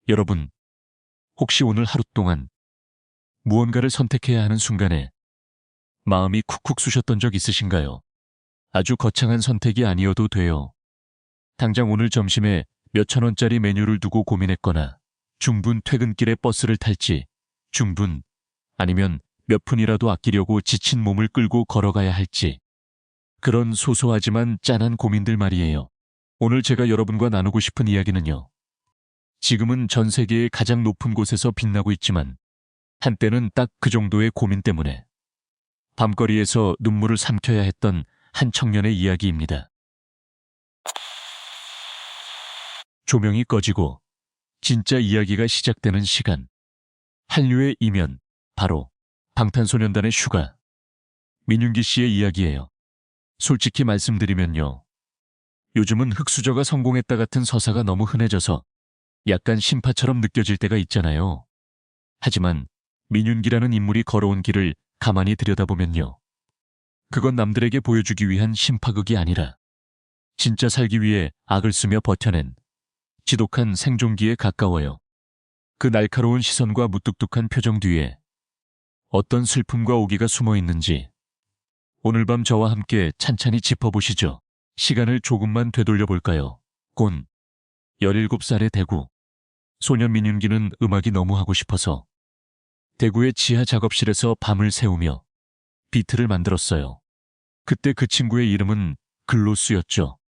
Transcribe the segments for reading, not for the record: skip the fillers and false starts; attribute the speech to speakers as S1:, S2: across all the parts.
S1: 여러분, 혹시 오늘 하루 동안 무언가를 선택해야 하는 순간에 마음이 쿡쿡 쑤셨던 적 있으신가요? 아주 거창한 선택이 아니어도 돼요. 당장 오늘 점심에 몇천 원짜리 메뉴를 두고 고민했거나 중분 퇴근길에 버스를 탈지, 중분 아니면 몇 푼이라도 아끼려고 지친 몸을 끌고 걸어가야 할지, 그런 소소하지만 짠한 고민들 말이에요. 오늘 제가 여러분과 나누고 싶은 이야기는요. 지금은 전 세계의 가장 높은 곳에서 빛나고 있지만 한때는 딱 그 정도의 고민 때문에 밤거리에서 눈물을 삼켜야 했던 한 청년의 이야기입니다. 조명이 꺼지고 진짜 이야기가 시작되는 시간. 한류의 이면, 바로 방탄소년단의 슈가. 민윤기 씨의 이야기예요. 솔직히 말씀드리면요. 요즘은 흑수저가 성공했다 같은 서사가 너무 흔해져서 약간 신파처럼 느껴질 때가 있잖아요. 하지만 민윤기라는 인물이 걸어온 길을 가만히 들여다보면요. 그건 남들에게 보여주기 위한 신파극이 아니라 진짜 살기 위해 악을 쓰며 버텨낸 지독한 생존기에 가까워요. 그 날카로운 시선과 무뚝뚝한 표정 뒤에 어떤 슬픔과 오기가 숨어 있는지 오늘 밤 저와 함께 찬찬히 짚어보시죠. 시간을 조금만 되돌려 볼까요? 곤 17살의 대구. 소년 민윤기는 음악이 너무 하고 싶어서 대구의 지하 작업실에서 밤을 새우며 비트를 만들었어요. 그때 그 친구의 이름은 글로스였죠.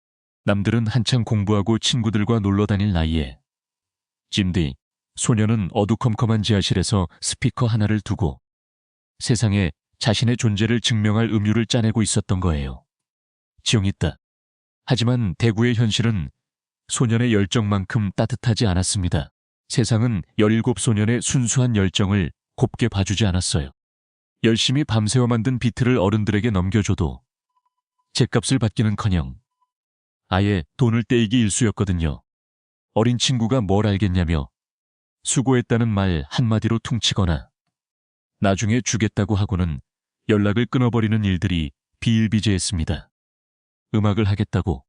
S1: 남들은 한창 공부하고 친구들과 놀러 다닐 나이에 찜디, 소년은 어두컴컴한 지하실에서 스피커 하나를 두고 세상에 자신의 존재를 증명할 음유를 짜내고 있었던 거예요. 지용있다. 하지만 대구의 현실은 소년의 열정만큼 따뜻하지 않았습니다. 세상은 17 소년의 순수한 열정을 곱게 봐주지 않았어요. 열심히 밤새워 만든 비트를 어른들에게 넘겨줘도 죗값을 받기는커녕 아예 돈을 떼이기 일쑤였거든요. 어린 친구가 뭘 알겠냐며 수고했다는 말 한마디로 퉁치거나 나중에 주겠다고 하고는 연락을 끊어버리는 일들이 비일비재했습니다. 음악을 하겠다고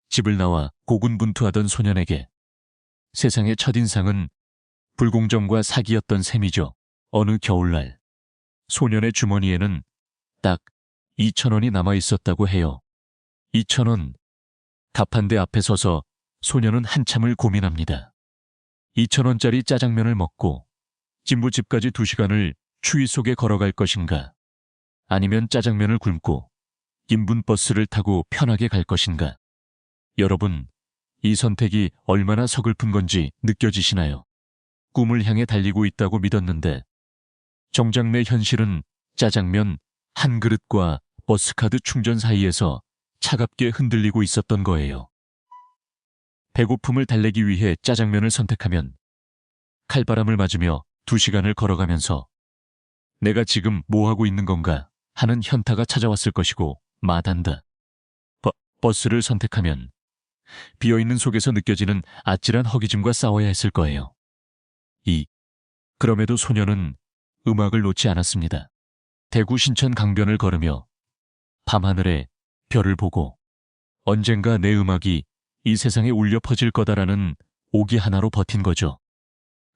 S1: 집을 나와 고군분투하던 소년에게 세상의 첫인상은 불공정과 사기였던 셈이죠. 어느 겨울날 소년의 주머니에는 딱 2,000원이 남아있었다고 해요. 2,000원. 가판대 앞에 서서 소년은 한참을 고민합니다. 2,000원짜리 짜장면을 먹고 진부집까지 2시간을 추위 속에 걸어갈 것인가, 아니면 짜장면을 굶고 인분 버스를 타고 편하게 갈 것인가. 여러분, 이 선택이 얼마나 서글픈 건지 느껴지시나요? 꿈을 향해 달리고 있다고 믿었는데 정작 내 현실은 짜장면 한 그릇과 버스카드 충전 사이에서 차갑게 흔들리고 있었던 거예요. 배고픔을 달래기 위해 짜장면을 선택하면 칼바람을 맞으며 2시간을 걸어가면서 내가 지금 뭐하고 있는 건가 하는 현타가 찾아왔을 것이고, 마단다. 버스를 선택하면 비어있는 속에서 느껴지는 아찔한 허기짐과 싸워야 했을 거예요. 그럼에도 소년은 음악을 놓지 않았습니다. 대구 신천 강변을 걸으며 밤하늘에 별을 보고 언젠가 내 음악이 이 세상에 울려 퍼질 거다라는 오기 하나로 버틴 거죠.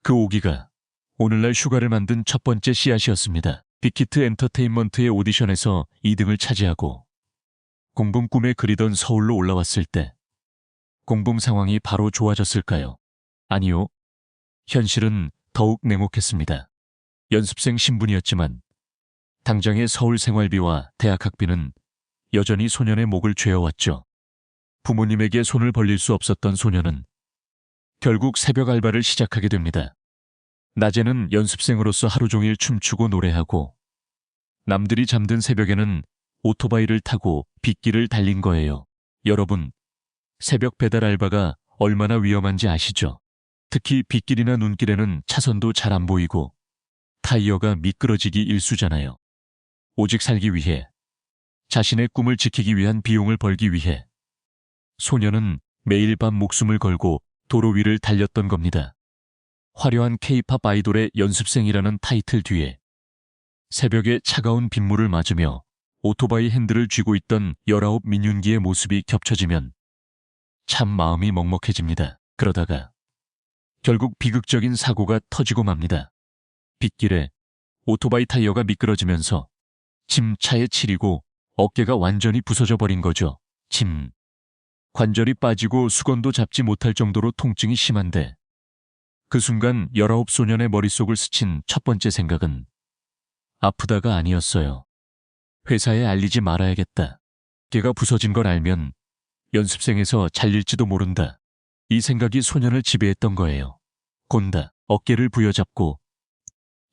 S1: 그 오기가 오늘날 슈가를 만든 첫 번째 씨앗이었습니다. 빅히트 엔터테인먼트의 오디션에서 2등을 차지하고 공범 꿈에 그리던 서울로 올라왔을 때 공범 상황이 바로 좋아졌을까요? 아니요. 현실은 더욱 냉혹했습니다. 연습생 신분이었지만 당장의 서울 생활비와 대학 학비는 여전히 소년의 목을 죄어왔죠. 부모님에게 손을 벌릴 수 없었던 소년은 결국 새벽 알바를 시작하게 됩니다. 낮에는 연습생으로서 하루 종일 춤추고 노래하고 남들이 잠든 새벽에는 오토바이를 타고 빗길을 달린 거예요. 여러분, 새벽 배달 알바가 얼마나 위험한지 아시죠? 특히 빗길이나 눈길에는 차선도 잘 안 보이고 타이어가 미끄러지기 일쑤잖아요. 오직 살기 위해, 자신의 꿈을 지키기 위한 비용을 벌기 위해 소년은 매일 밤 목숨을 걸고 도로 위를 달렸던 겁니다. 화려한 K-팝 아이돌의 연습생이라는 타이틀 뒤에 새벽에 차가운 빗물을 맞으며 오토바이 핸들을 쥐고 있던 19 민윤기의 모습이 겹쳐지면 참 마음이 먹먹해집니다. 그러다가 결국 비극적인 사고가 터지고 맙니다. 빗길에 오토바이 타이어가 미끄러지면서 짐 차에 치이고 어깨가 완전히 부서져 버린 거죠. 짐. 관절이 빠지고 수건도 잡지 못할 정도로 통증이 심한데 그 순간 19소년의 머릿속을 스친 첫 번째 생각은 아프다가 아니었어요. 회사에 알리지 말아야겠다. 어깨가 부서진 걸 알면 연습생에서 잘릴지도 모른다. 이 생각이 소년을 지배했던 거예요. 곤다 어깨를 부여잡고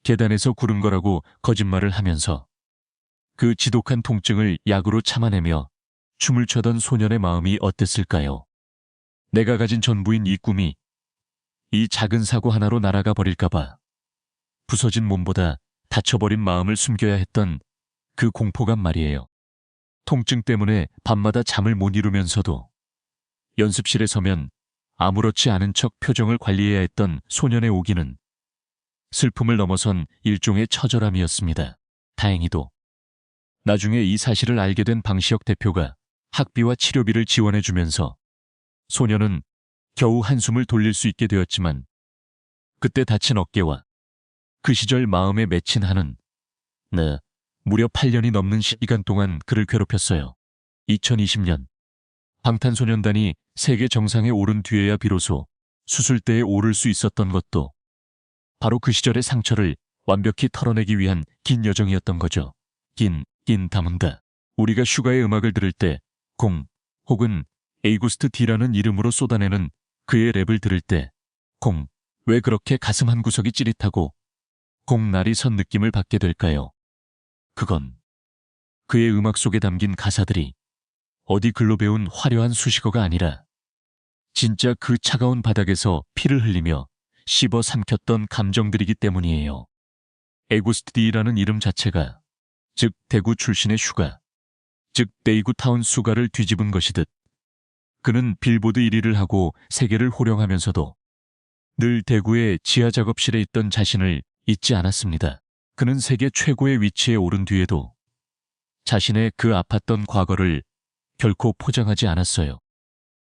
S1: 계단에서 구른 거라고 거짓말을 하면서 그 지독한 통증을 약으로 참아내며 춤을 춰던 소년의 마음이 어땠을까요? 내가 가진 전부인 이 꿈이 이 작은 사고 하나로 날아가 버릴까봐 부서진 몸보다 다쳐버린 마음을 숨겨야 했던 그 공포감 말이에요. 통증 때문에 밤마다 잠을 못 이루면서도 연습실에 서면 아무렇지 않은 척 표정을 관리해야 했던 소년의 오기는 슬픔을 넘어선 일종의 처절함이었습니다. 다행히도 나중에 이 사실을 알게 된 방시혁 대표가 학비와 치료비를 지원해주면서 소년은 겨우 한숨을 돌릴 수 있게 되었지만 그때 다친 어깨와 그 시절 마음에 맺힌 한은 무려 8년이 넘는 시간 동안 그를 괴롭혔어요. 2020년 방탄소년단이 세계 정상에 오른 뒤에야 비로소 수술대에 오를 수 있었던 것도 바로 그 시절의 상처를 완벽히 털어내기 위한 긴 여정이었던 거죠. 긴 담은다. 우리가 슈가의 음악을 들을 때 공 혹은 에이구스트 D라는 이름으로 쏟아내는 그의 랩을 들을 때 공, 왜 그렇게 가슴 한 구석이 찌릿하고 공날이 선 느낌을 받게 될까요? 그건 그의 음악 속에 담긴 가사들이 어디 글로 배운 화려한 수식어가 아니라 진짜 그 차가운 바닥에서 피를 흘리며 씹어 삼켰던 감정들이기 때문이에요. 에구스트 D라는 이름 자체가 즉 대구 출신의 슈가, 즉 데이구타운 수가를 뒤집은 것이듯 그는 빌보드 1위를 하고 세계를 호령하면서도 늘 대구의 지하 작업실에 있던 자신을 잊지 않았습니다. 그는 세계 최고의 위치에 오른 뒤에도 자신의 그 아팠던 과거를 결코 포장하지 않았어요.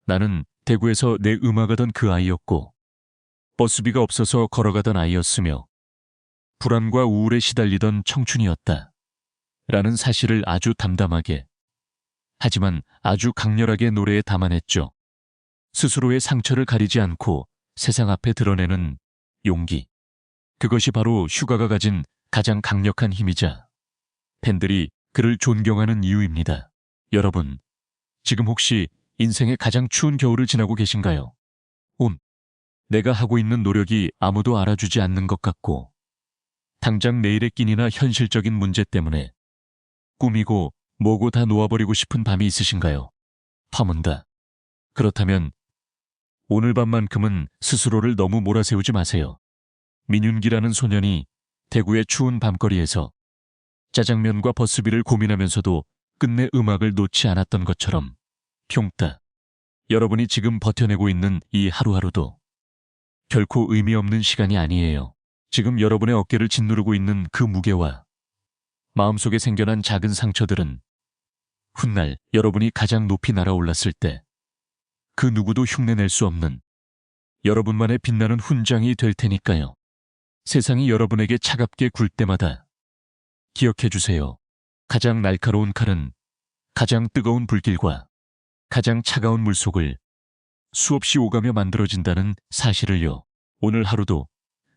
S1: 나는 대구에서 내 음악하던 그 아이였고 버스비가 없어서 걸어가던 아이였으며 불안과 우울에 시달리던 청춘이었다. 라는 사실을 아주 담담하게 하지만 아주 강렬하게 노래에 담아냈죠. 스스로의 상처를 가리지 않고 세상 앞에 드러내는 용기. 그것이 바로 슈가가 가진 가장 강력한 힘이자 팬들이 그를 존경하는 이유입니다. 여러분, 지금 혹시 인생의 가장 추운 겨울을 지나고 계신가요? 내가 하고 있는 노력이 아무도 알아주지 않는 것 같고 당장 내일의 끼니나 현실적인 문제 때문에 꿈이고 뭐고 다 놓아버리고 싶은 밤이 있으신가요? 파문다. 그렇다면 오늘 밤만큼은 스스로를 너무 몰아세우지 마세요. 민윤기라는 소년이 대구의 추운 밤거리에서 짜장면과 버스비를 고민하면서도 끝내 음악을 놓지 않았던 것처럼 평따. 여러분이 지금 버텨내고 있는 이 하루하루도 결코 의미 없는 시간이 아니에요. 지금 여러분의 어깨를 짓누르고 있는 그 무게와 마음속에 생겨난 작은 상처들은 훗날 여러분이 가장 높이 날아올랐을 때 그 누구도 흉내낼 수 없는 여러분만의 빛나는 훈장이 될 테니까요. 세상이 여러분에게 차갑게 굴 때마다 기억해 주세요. 가장 날카로운 칼은 가장 뜨거운 불길과 가장 차가운 물속을 수없이 오가며 만들어진다는 사실을요. 오늘 하루도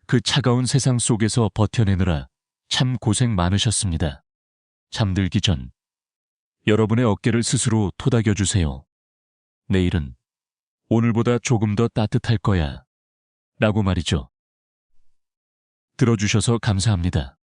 S1: 그 차가운 세상 속에서 버텨내느라 참 고생 많으셨습니다. 잠들기 전 여러분의 어깨를 스스로 토닥여주세요. 내일은 오늘보다 조금 더 따뜻할 거야. 라고 말이죠. 들어주셔서 감사합니다.